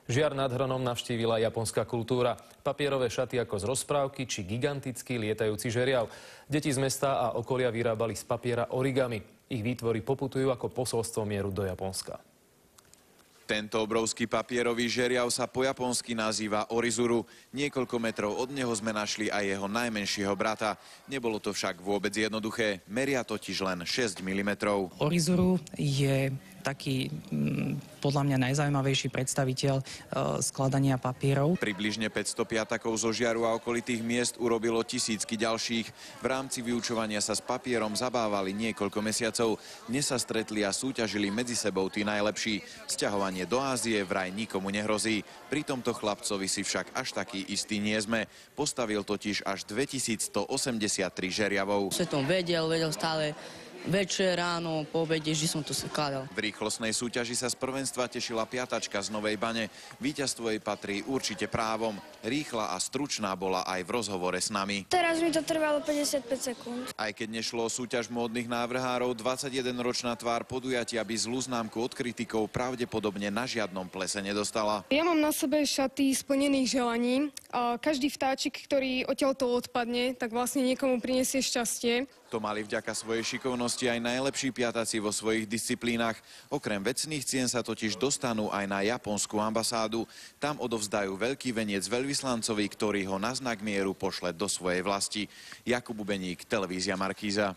Žiar nad Hronom navštívila japonská kultúra. Papierové šaty ako z rozprávky či gigantický lietajúci žeriav. Deti z mesta a okolia vyrábali z papiera origami. Ich výtvory poputujú ako posolstvo mieru do Japonska. Tento obrovský papierový žeriav sa po japonsky nazýva Orizuru. Niekoľko metrov od neho sme našli aj jeho najmenšieho brata. Nebolo to však vôbec jednoduché. Meria totiž len 6 mm. Orizuru je taký podľa mňa najzaujímavejší predstaviteľ skladania papierov. Približne 500 piatakov zo Žiaru a okolitých miest urobilo tisícky ďalších. V rámci vyučovania sa s papierom zabávali niekoľko mesiacov. Dnes sa stretli a súťažili medzi sebou tí najlepší. Sťahovanie do Ázie vraj nikomu nehrozí. Pri tomto chlapcovi si však až taký istý nie sme. Postavil totiž až 2183 žeriavov. Som vedel stále. Večer, ráno, po obede, že som to skladal. V rýchlostnej súťaži sa z prvenstva tešila piatačka z Novej Bane. Víťazstvo jej patrí určite právom. Rýchla a stručná bola aj v rozhovore s nami. Teraz mi to trvalo 55 sekúnd. Aj keď nešlo o súťaž módnych návrhárov, 21-ročná tvár podujatia by zlú známku od kritikov pravdepodobne na žiadnom plese nedostala. Ja mám na sebe šaty splnených želaní. A každý vtáčik, ktorý odtiaľto odpadne, tak vlastne niekomu prinesie šťastie. To mali vďaka svojej šikovnosti aj najlepší piataci vo svojich disciplínach. Okrem vecných cien sa totiž dostanú aj na japonskú ambasádu. Tam odovzdajú veľký veniec veľvyslancovi, ktorý ho na znak mieru pošle do svojej vlasti. Jakub Bubeník, televízia Markíza.